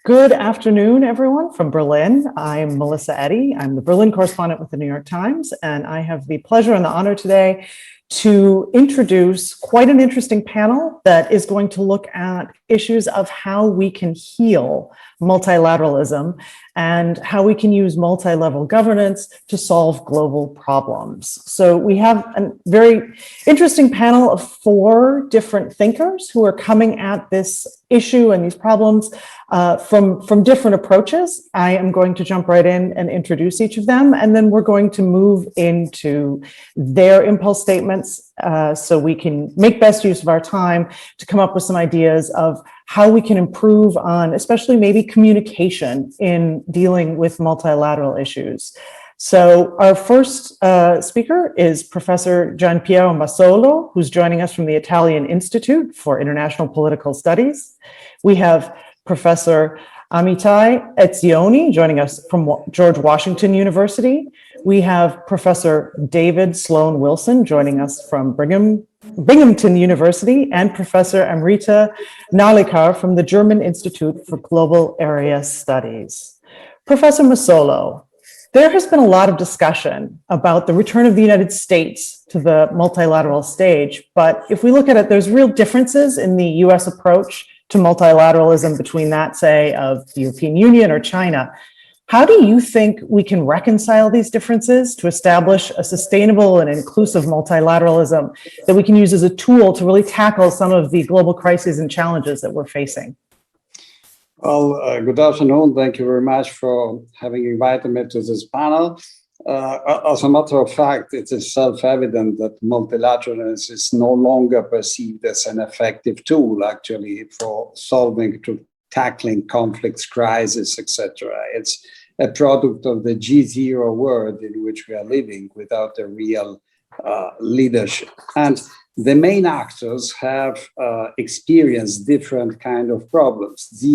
Good afternoon, everyone from Berlin. I'm Melissa Eddy. I'm the Berlin correspondent with the New York Times, and I have the pleasure and the honor today to introduce quite an interesting panel that is going to look at issues of how we can heal multilateralism and how we can use multi-level governance to solve global problems. So we have a very interesting panel of 4 different thinkers who are coming at this issue and these problems from different approaches. I am going to jump right in and introduce each of them, and then we're going to move into their impulse statements so we can make best use of our time to come up with some ideas of how we can improve on, especially maybe communication in dealing with multilateral issues. So our first speaker is Professor Gianpiero Masolo, who's joining us from the Italian Institute for International Political Studies. We have Professor Amitai Etzioni joining us from George Washington University. We have Professor David Sloan Wilson joining us from Binghamton University, and Professor Amrita Narlikar from the German Institute for Global Area Studies. Professor Masolo, there has been a lot of discussion about the return of the United States to the multilateral stage, but if we look at it, there's real differences in the US approach to multilateralism between that, say, of the European Union or China. How do you think we can reconcile these differences to establish a sustainable and inclusive multilateralism that we can use as a tool to really tackle some of the global crises and challenges that we're facing? Well, good afternoon. Thank you very much for having invited me to this panel. As a matter of fact, it is self-evident that multilateralism is no longer perceived as an effective tool, actually, for tackling conflicts, crises, etc. It's a product of the G0 world in which we are living without a real leadership. And the main actors have experienced different kind of problems. The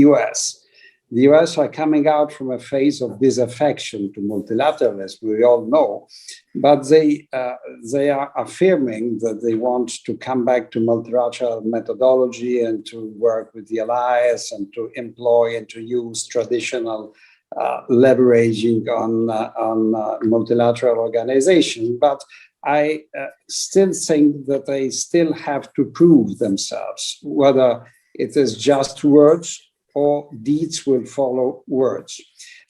US are coming out from a phase of disaffection to multilateralism, we all know, but they are affirming that they want to come back to multilateral methodology and to work with the allies and to employ and to use traditional leveraging on multilateral organization. But I still think that they still have to prove themselves, whether it is just words or deeds will follow words.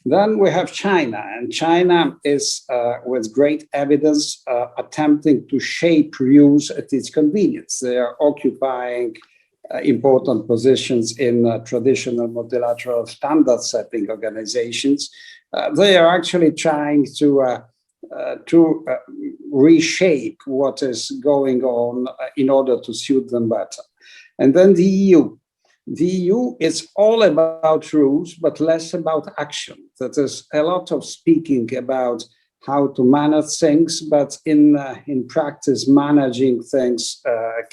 Then we have China, and China is, with great evidence, attempting to shape rules at its convenience. They are occupying important positions in traditional multilateral standard-setting organizations. They are actually trying to reshape what is going on in order to suit them better. And then the EU. The EU is all about rules, but less about action. That is a lot of speaking about how to manage things, but in practice, managing things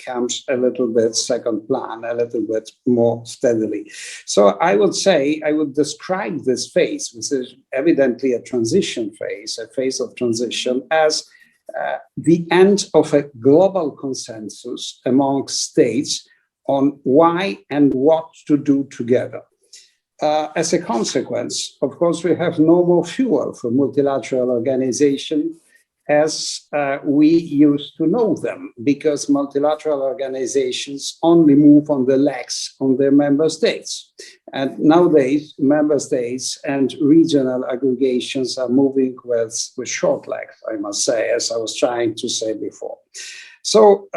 comes a little bit second plan, a little bit more steadily. So I would say, I would describe this phase, which is evidently a transition phase, a phase of transition, as the end of a global consensus among states on why and what to do together. As a consequence, of course, we have no more fuel for multilateral organization as we used to know them, because multilateral organizations only move on the legs on their member states. And nowadays, member states and regional aggregations are moving with short legs, I must say, as I was trying to say before. So,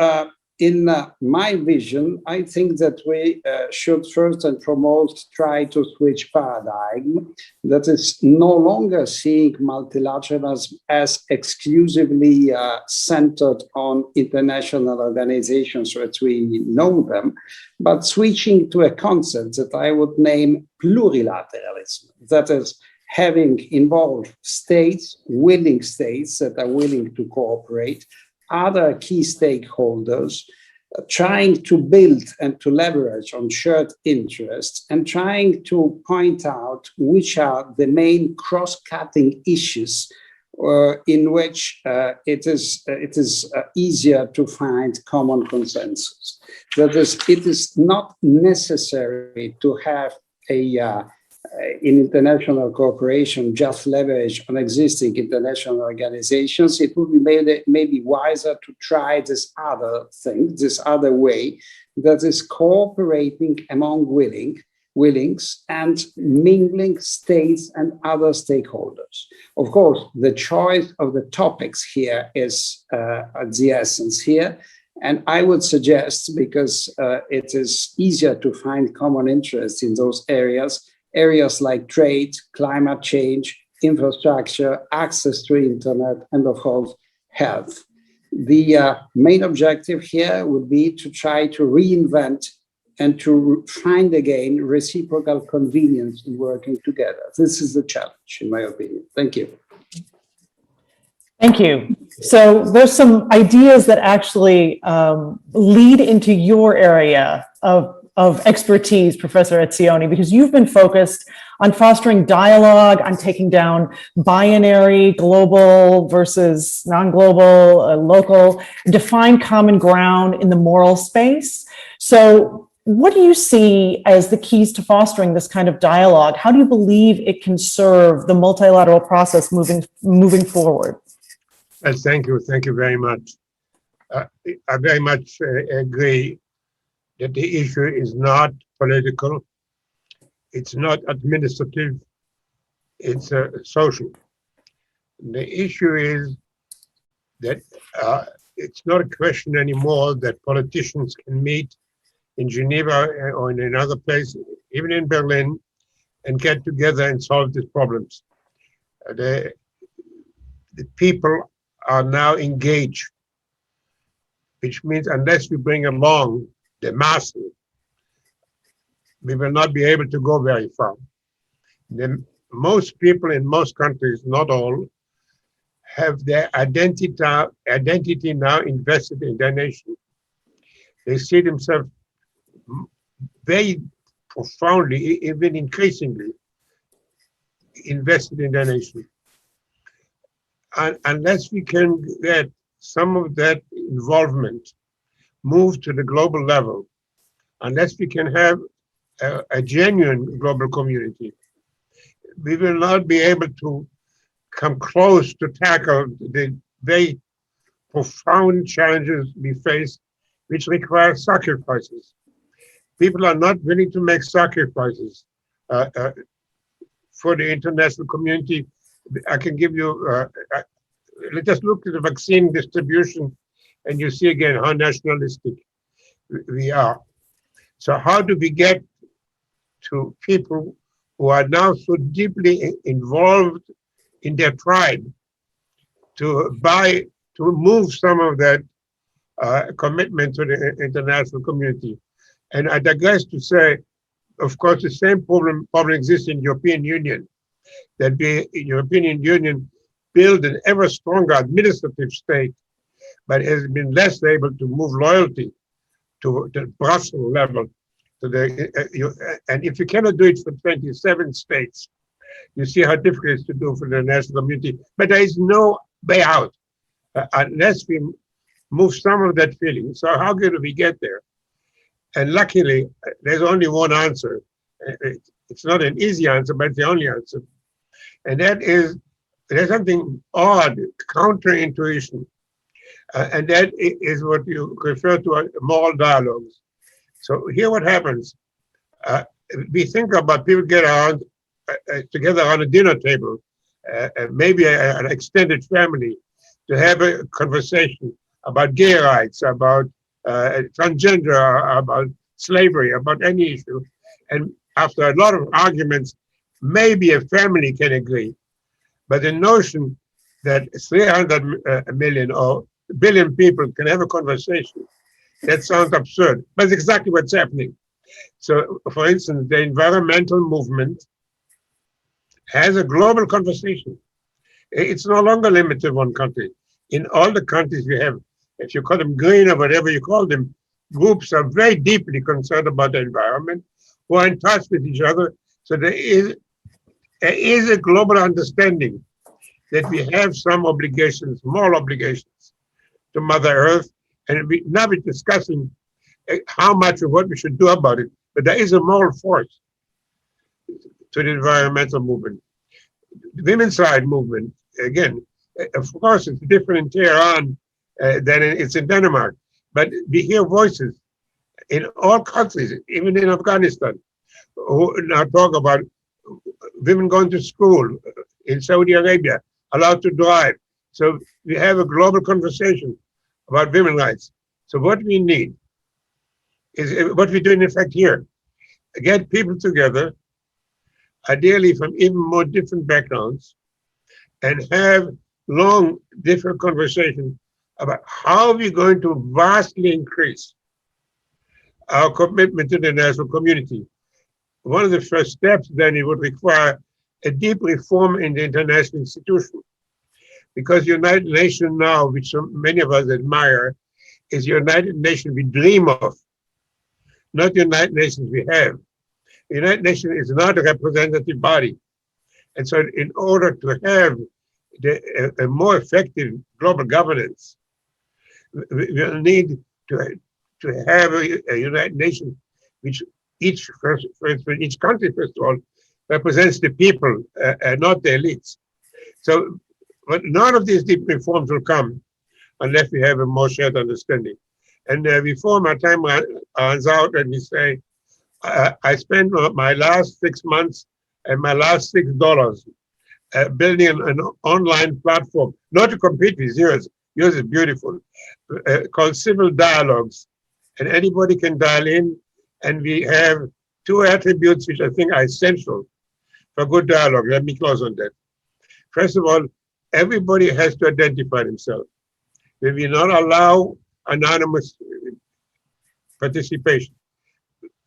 in my vision, I think that we should first and foremost try to switch paradigm, that is no longer seeing multilateralism as exclusively centered on international organizations as we know them, but switching to a concept that I would name plurilateralism, that is having involved states, willing states that are willing to cooperate, other key stakeholders, trying to build and to leverage on shared interests and trying to point out which are the main cross-cutting issues in which it is easier to find common consensus. That is, it is not necessary to have a in international cooperation just leverage on existing international organizations, it would be maybe wiser to try this other thing, this other way, that is cooperating among willings and mingling states and other stakeholders. Of course, the choice of the topics here is the essence here. And I would suggest, because it is easier to find common interest in those areas like trade, climate change, infrastructure, access to internet, and of course, health. The main objective here would be to try to reinvent and to find again reciprocal convenience in working together. This is the challenge, in my opinion. Thank you. Thank you. So there's some ideas that actually lead into your area of expertise, Professor Etzioni, because you've been focused on fostering dialogue, on taking down binary, global versus non-global, local, define common ground in the moral space. So what do you see as the keys to fostering this kind of dialogue? How do you believe it can serve the multilateral process moving forward? Thank you very much. I very much agree that the issue is not political, it's not administrative, it's social. The issue is that it's not a question anymore that politicians can meet in Geneva or in another place, even in Berlin, and get together and solve these problems. The people are now engaged, which means unless we bring along the masses, we will not be able to go very far. Most people in most countries, not all, have their identity now invested in their nation. They see themselves very profoundly, even increasingly, invested in their nation. And unless we can get some of that involvement moved to the global level, unless we can have a genuine global community, we will not be able to come close to tackle the very profound challenges we face, which require sacrifices. People are not willing to make sacrifices for the international community. I can give you, let's just look at the vaccine distribution and you see again how nationalistic we are. So how do we get to people who are now so deeply involved in their tribe to move some of that commitment to the international community? And I digress to say, of course, the same problem exists in the European Union, that the European Union built an ever stronger administrative state, but has been less able to move loyalty to the Brussels level. And if you cannot do it for 27 states, you see how difficult it is to do for the national community. But there is no way out unless we move some of that feeling. So how do we get there? And luckily, there's only one answer. It's not an easy answer, but it's the only answer. And that is, there's something odd, counterintuition. And that is what you refer to as moral dialogues. So here what happens, we think about people get around together on a dinner table, maybe an extended family, to have a conversation about gay rights, about transgender, about slavery, about any issue. And after a lot of arguments, maybe a family can agree. But the notion that 300 million or billion people can have a conversation, that sounds absurd, but it's exactly what's happening. So, for instance, the environmental movement has a global conversation. It's no longer limited to one country. In all the countries we have, if you call them green or whatever you call them, groups are very deeply concerned about the environment, who are in touch with each other. So there is a global understanding that we have some obligations, moral obligations to Mother Earth, and we now be discussing how much of what we should do about it. But there is a moral force. to the environmental movement. The women's side movement, again, of course, it's different in Tehran than it's in Denmark, but we hear voices in all countries, even in Afghanistan, who now talk about women going to school in Saudi Arabia, allowed to drive. So we have a global conversation about women's rights. So what we need is what we're doing, in fact, here. Get people together, ideally from even more different backgrounds, and have long, different conversations about how we're going to vastly increase our commitment to the international community. One of the first steps then it would require a deep reform in the international institution, because the United Nations now, which so many of us admire, is the United Nations we dream of, not the United Nations we have. The United Nations is not a representative body. And so in order to have a more effective global governance, we'll need to have a United Nations which each country, first of all, represents the people, not the elites. So but none of these deep reforms will come unless we have a more shared understanding. And before my time runs out, let me say, I spent my last 6 months and my last $6 building an online platform, not to compete with yours. Yours is beautiful, called Civil Dialogues. And anybody can dial in, and we have two attributes which I think are essential for good dialogue. Let me close on that. First of all, everybody has to identify themselves. We will not allow anonymous participation,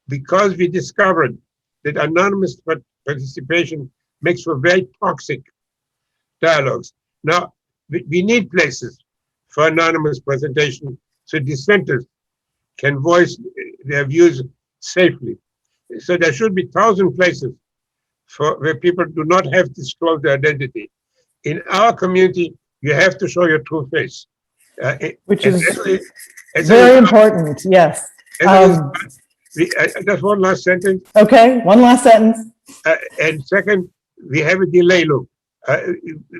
because we discovered that anonymous participation makes for very toxic dialogues. Now, we need places for anonymous presentation so dissenters can voice their views safely. So there should be 1,000 places where people do not have to disclose their identity. In our community, you have to show your true face. Which is very important, yes. Just one last sentence. Okay, one last sentence. And second, we have a delay loop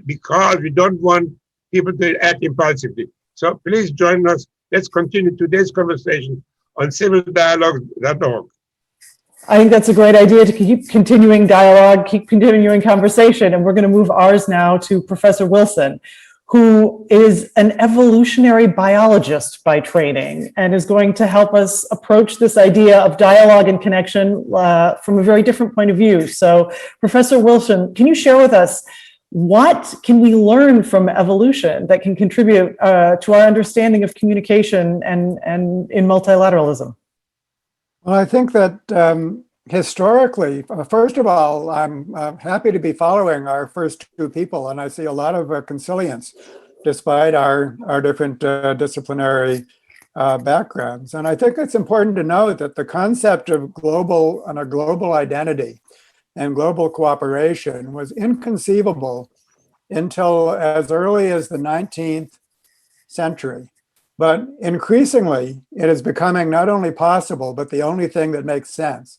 because we don't want people to act impulsively. So please join us. Let's continue today's conversation on civildialogue.org. I think that's a great idea to keep continuing dialogue, keep continuing conversation. And we're going to move ours now to Professor Wilson, who is an evolutionary biologist by training and is going to help us approach this idea of dialogue and connection from a very different point of view. So, Professor Wilson, can you share with us what can we learn from evolution that can contribute to our understanding of communication and in multilateralism? Well, I think that historically, first of all, I'm happy to be following our first two people, and I see a lot of consilience despite our different disciplinary backgrounds. And I think it's important to note that the concept of a global identity and global cooperation was inconceivable until as early as the 19th century. But increasingly, it is becoming not only possible, but the only thing that makes sense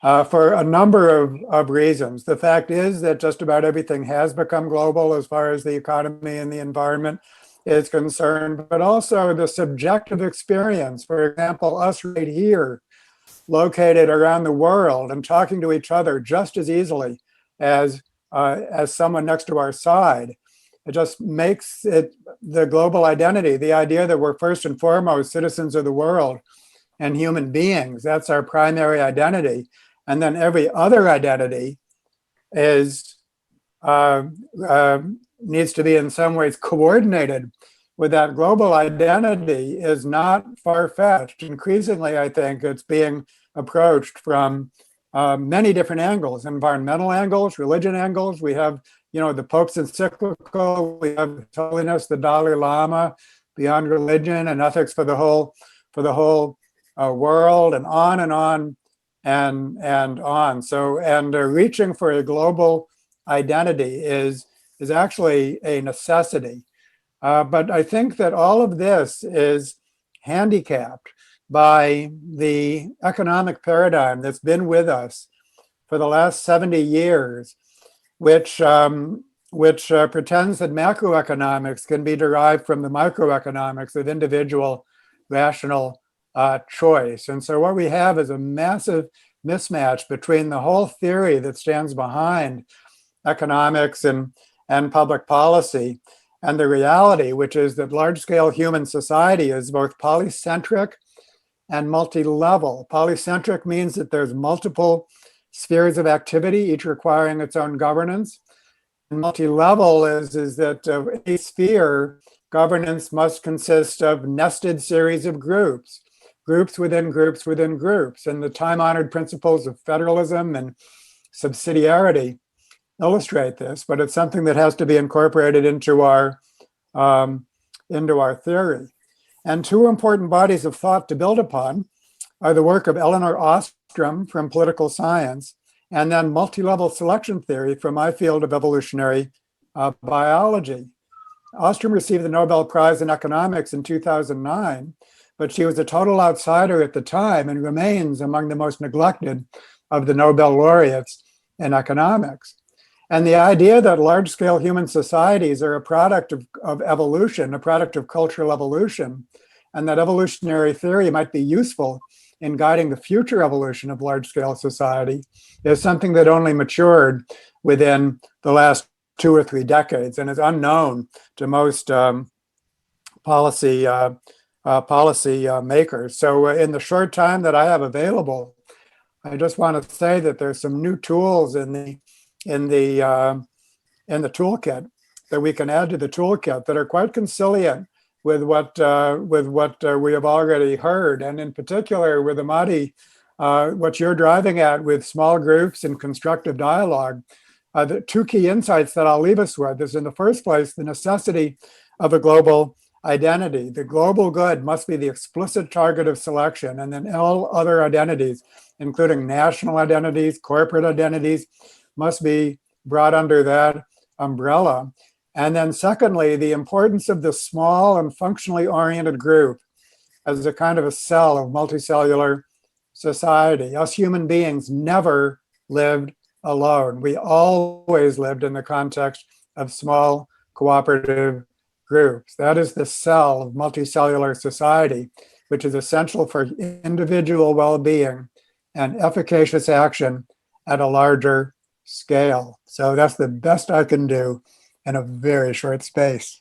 for a number of reasons. The fact is that just about everything has become global as far as the economy and the environment is concerned, but also the subjective experience. For example, us right here, located around the world and talking to each other just as easily as someone next to our side. It just makes it the global identity, the idea that we're first and foremost citizens of the world and human beings. That's our primary identity. And then every other identity is needs to be in some ways coordinated with that global identity is not far-fetched. Increasingly, I think it's being approached from many different angles, environmental angles, religion angles. We have, the Pope's encyclical, we have His Holiness, the Dalai Lama, Beyond Religion and Ethics for the whole world, and on and on and on. So, and reaching for a global identity is actually a necessity. But I think that all of this is handicapped by the economic paradigm that's been with us for the last 70 years, which pretends that macroeconomics can be derived from the microeconomics of individual rational choice. And so what we have is a massive mismatch between the whole theory that stands behind economics and public policy and the reality, which is that large-scale human society is both polycentric and multi-level. Polycentric means that there's multiple spheres of activity, each requiring its own governance. And multi-level is that a sphere governance must consist of nested series of groups, groups within groups within groups. And the time-honored principles of federalism and subsidiarity illustrate this, but it's something that has to be incorporated into our theory. And two important bodies of thought to build upon are the work of Elinor Ostrom from political science, and then multi-level selection theory from my field of evolutionary biology. Ostrom received the Nobel Prize in Economics in 2009, but she was a total outsider at the time and remains among the most neglected of the Nobel laureates in economics. And the idea that large-scale human societies are a product of evolution, a product of cultural evolution, and that evolutionary theory might be useful in guiding the future evolution of large-scale society is something that only matured within the last 2 or 3 decades and is unknown to most policy makers. So in the short time that I have available, I just want to say that there's some new tools in the toolkit that we can add to the toolkit that are quite conciliant with what we have already heard, and in particular with Amati, what you're driving at with small groups and constructive dialogue. The 2 key insights that I'll leave us with is, in the first place, the necessity of a global identity. The global good must be the explicit target of selection, and then all other identities, including national identities, corporate identities, must be brought under that umbrella. And then secondly, the importance of the small and functionally oriented group as a kind of a cell of multicellular society. Us human beings never lived alone. We always lived in the context of small cooperative groups. That is the cell of multicellular society, which is essential for individual well-being and efficacious action at a larger scale. So that's the best I can do in a very short space.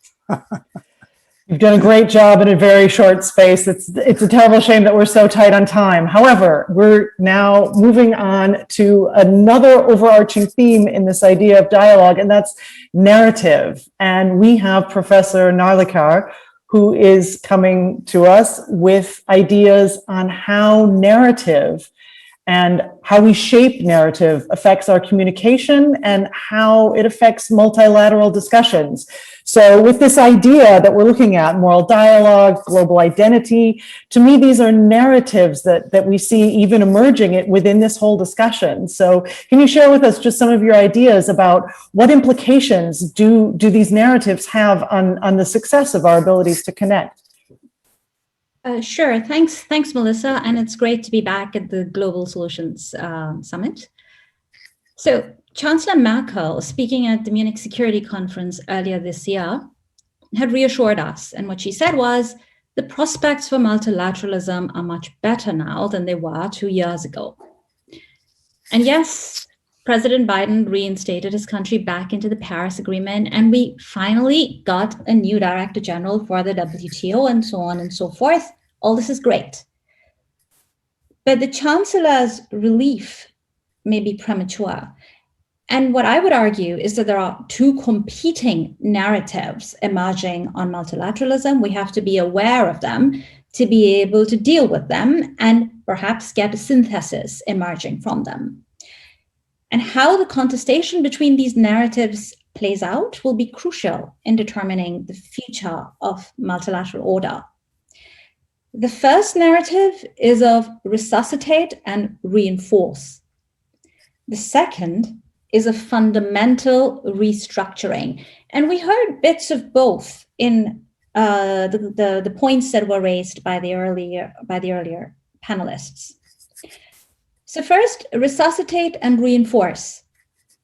You've done a great job in a very short space. It's a terrible shame that we're so tight on time. However, we're now moving on to another overarching theme in this idea of dialogue, and that's narrative. And we have Professor Narlikar, who is coming to us with ideas on how narrative and how we shape narrative affects our communication and how it affects multilateral discussions. So with this idea that we're looking at, moral dialogue, global identity, to me, these are narratives that we see even emerging within this whole discussion. So can you share with us just some of your ideas about what implications do these narratives have on the success of our abilities to connect? Sure. Thanks, Melissa. And it's great to be back at the Global Solutions Summit. So Chancellor Merkel, speaking at the Munich Security Conference earlier this year, had reassured us. And what she said was, the prospects for multilateralism are much better now than they were 2 years ago. And yes, President Biden reinstated his country back into the Paris Agreement, and we finally got a new Director General for the WTO and so on and so forth. All this is great. But the Chancellor's relief may be premature. And what I would argue is that there are 2 competing narratives emerging on multilateralism. We have to be aware of them to be able to deal with them and perhaps get a synthesis emerging from them. And how the contestation between these narratives plays out will be crucial in determining the future of multilateral order. The first narrative is of resuscitate and reinforce. The second is a fundamental restructuring. And we heard bits of both in the points that were raised by the earlier panelists. So first, resuscitate and reinforce.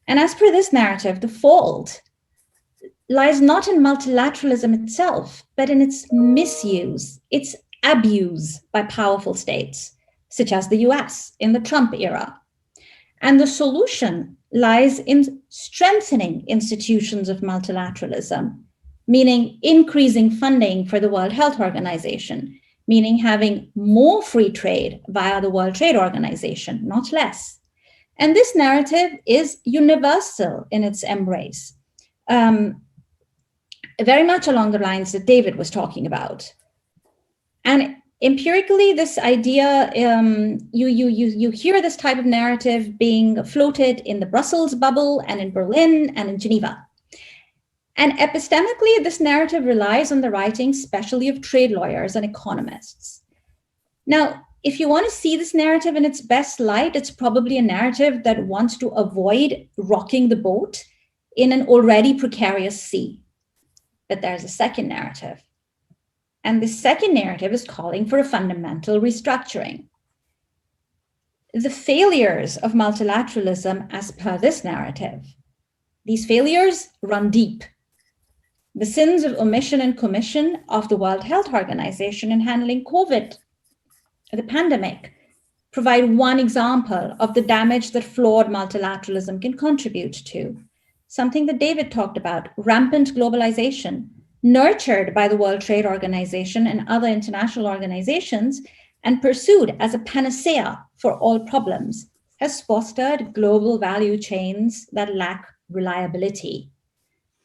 And as per this narrative, the fault lies not in multilateralism itself, but in its misuse, its abuse by powerful states, such as the US in the Trump era. And the solution lies in strengthening institutions of multilateralism, meaning increasing funding for the World Health Organization, meaning having more free trade via the World Trade Organization, not less. And this narrative is universal in its embrace, very much along the lines that David was talking about. And empirically, this idea, you hear this type of narrative being floated in the Brussels bubble and in Berlin and in Geneva. And epistemically, this narrative relies on the writings, especially of trade lawyers and economists. Now, if you want to see this narrative in its best light, it's probably a narrative that wants to avoid rocking the boat in an already precarious sea. But there's a second narrative. And the second narrative is calling for a fundamental restructuring. The failures of multilateralism, as per this narrative, these failures run deep. The sins of omission and commission of the World Health Organization in handling COVID, the pandemic, provide one example of the damage that flawed multilateralism can contribute to. Something that David talked about, rampant globalization, nurtured by the World Trade Organization and other international organizations and pursued as a panacea for all problems, has fostered global value chains that lack reliability.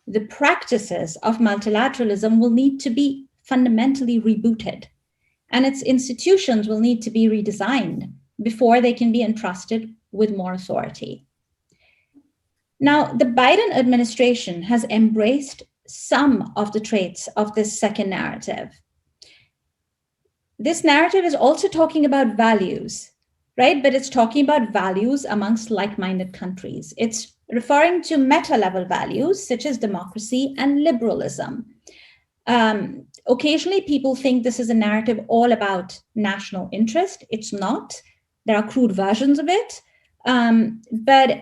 The practices of multilateralism will need to be fundamentally rebooted, and its institutions will need to be redesigned before they can be entrusted with more authority. Now, the Biden administration has embraced some of the traits of this second narrative. This narrative is also talking about values, right? But it's talking about values amongst like-minded countries. It's referring to meta-level values such as democracy and liberalism. Occasionally, people think this is a narrative all about national interest. It's not. There are crude versions of it. But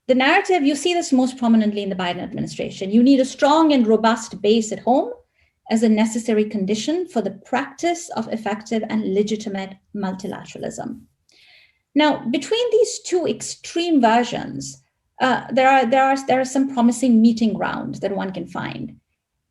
the narrative, you see this most prominently in the Biden administration. You need a strong and robust base at home as a necessary condition for the practice of effective and legitimate multilateralism. Now, between these two extreme versions, there are some promising meeting ground that one can find.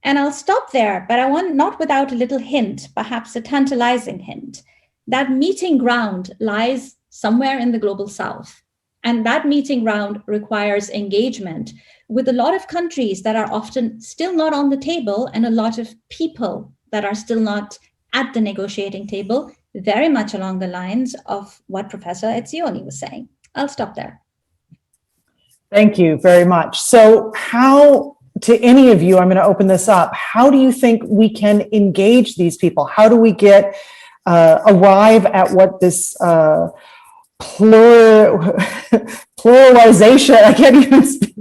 And I'll stop there, but I want not without a little hint, perhaps a tantalizing hint. That meeting ground lies somewhere in the global south. And that meeting ground requires engagement with a lot of countries that are often still not on the table and a lot of people that are still not at the negotiating table, very much along the lines of what Professor Etzioni was saying. I'll stop there. Thank you very much. So how, to any of you, I'm going to open this up. How do you think we can engage these people? How do we get, arrive at what this pluralization, I can't even speak,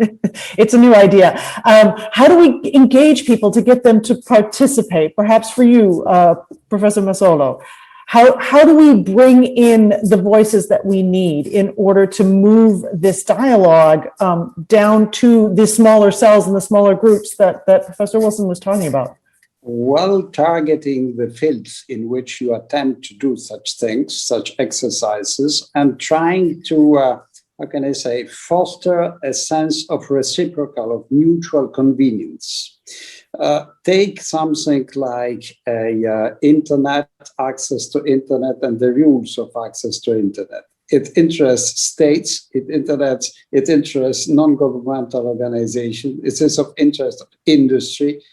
it's a new idea. How do we engage people to get them to participate? Perhaps for you, Professor Masolo, how do we bring in the voices that we need in order to move this dialogue down to the smaller cells and the smaller groups that Professor Wilson was talking about? Well, targeting the fields in which you attempt to do such things, such exercises, and trying to, how can I say, foster a sense of reciprocal, of mutual convenience. Take something like internet, access to internet and the rules of access to internet. It interests states, it interests non-governmental organizations, it is of interest of industry,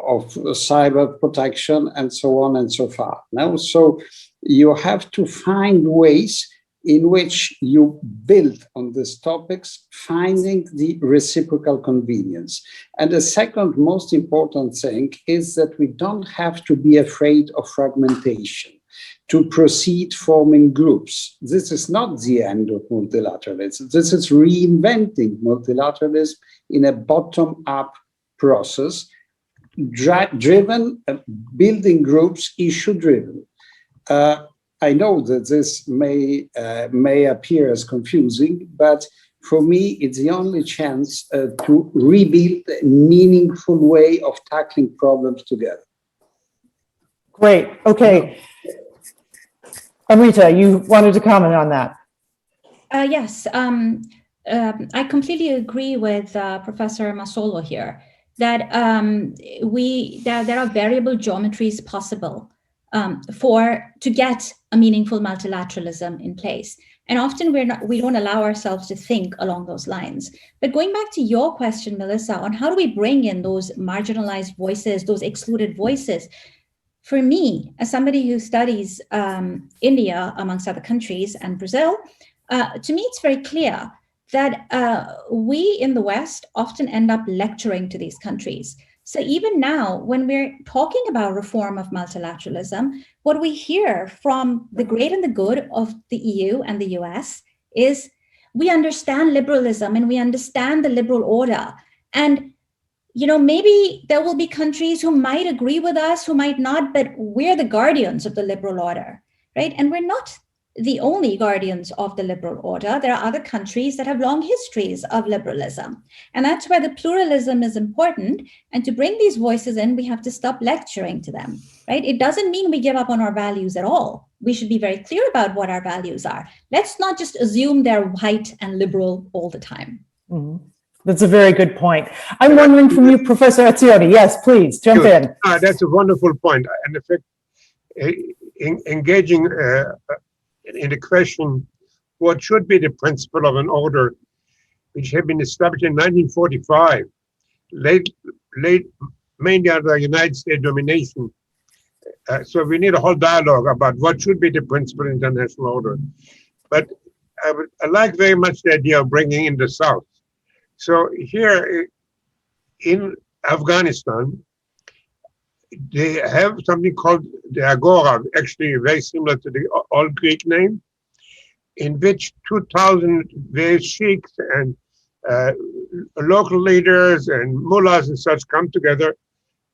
of cyber protection, and so on and so forth. Now, so you have to find ways in which you build on these topics, finding the reciprocal convenience. And the second most important thing is that we don't have to be afraid of fragmentation, to proceed forming groups. This is not the end of multilateralism. This is reinventing multilateralism in a bottom-up process, driven, building groups, issue-driven. I know that this may appear as confusing, but for me, it's the only chance to rebuild a meaningful way of tackling problems together. Great. Okay. Amrita, you wanted to comment on that. Yes, I completely agree with Professor Masolo here that there are variable geometries possible to get a meaningful multilateralism in place. And often we don't allow ourselves to think along those lines. But going back to your question, Melissa, on how do we bring in those marginalized voices, those excluded voices? For me, as somebody who studies India, amongst other countries, and Brazil, to me, it's very clear that we in the West often end up lecturing to these countries. So even now, when we're talking about reform of multilateralism, what we hear from the great and the good of the EU and the US is we understand liberalism and we understand the liberal order. And maybe there will be countries who might agree with us, who might not, but we're the guardians of the liberal order, right? And we're not the only guardians of the liberal order. There are other countries that have long histories of liberalism. And that's where the pluralism is important. And to bring these voices in, we have to stop lecturing to them, right? It doesn't mean we give up on our values at all. We should be very clear about what our values are. Let's not just assume they're white and liberal all the time. Mm-hmm. That's a very good point. I'm wondering from you, Professor Etzioni. Yes, please jump in. That's a wonderful point. And in fact, engaging in the question, what should be the principle of an order which had been established in 1945, mainly under United States domination. So we need a whole dialogue about what should be the principle of international order. But I like very much the idea of bringing in the South. So here in Afghanistan, they have something called the Agora, actually very similar to the old Greek name, in which 2,000 various sheikhs and local leaders and mullahs and such come together,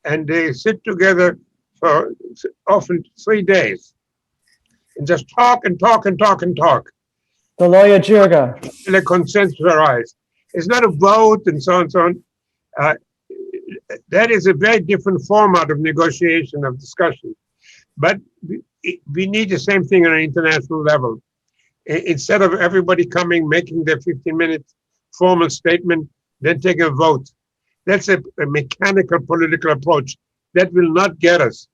and they sit together for often 3 days and just talk and talk and talk and talk. The Loya Jirga. And a consensus arise. It's not a vote and so on and so on. That is a very different format of negotiation, of discussion. But we need the same thing on an international level. Instead of everybody coming, making their 15-minute formal statement, then take a vote. That's a mechanical political approach that will not get us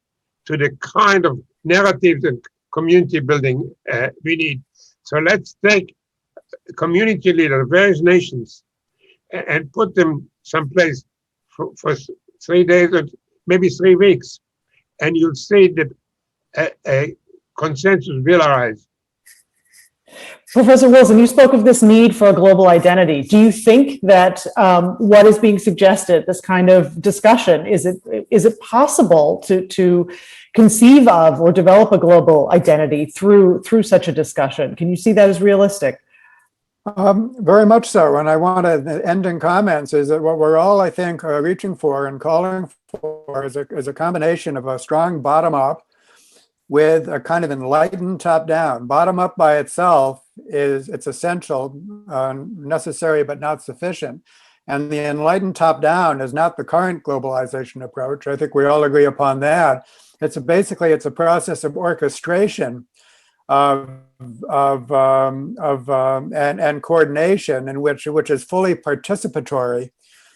to the kind of narratives and community building we need. So let's take community leaders of various nations and put them someplace for 3 days or maybe 3 weeks, and you'll see that a consensus will arise. Professor Wilson, you spoke of this need for a global identity. Do you think that what is being suggested, this kind of discussion, is it possible to conceive of or develop a global identity through such a discussion? Can you see that as realistic? Very much so. And I want to end in comments is that what we're all, I think, reaching for and calling for is a combination of a strong bottom-up with a kind of enlightened top-down. Bottom-up by itself it's essential, necessary, but not sufficient. And the enlightened top-down is not the current globalization approach. I think we all agree upon that. It's a process of orchestration and coordination in which is fully participatory,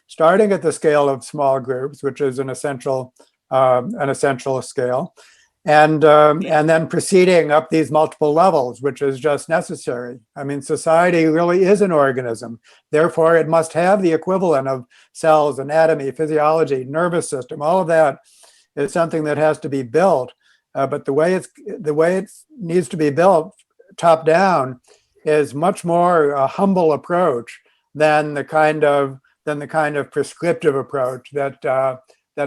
starting at the scale of small groups, which is an essential scale, and then proceeding up these multiple levels, which is just necessary. I mean, society really is an organism. Therefore, it must have the equivalent of cells, anatomy, physiology, nervous system. All of that is something that has to be built. But the way it needs to be built, top down, is much more a humble approach than the kind of prescriptive approach that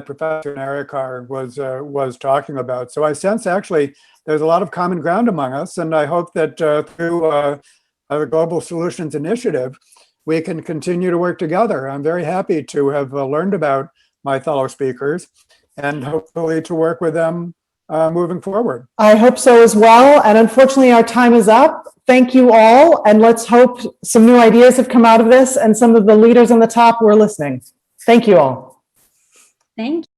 Professor Narikar was talking about. So I sense actually there's a lot of common ground among us, and I hope that through the Global Solutions Initiative, we can continue to work together. I'm very happy to have learned about my fellow speakers, and hopefully to work with them moving forward. I hope so as well. And unfortunately, our time is up. Thank you all. And let's hope some new ideas have come out of this and some of the leaders on the top were listening. Thank you all. Thank you.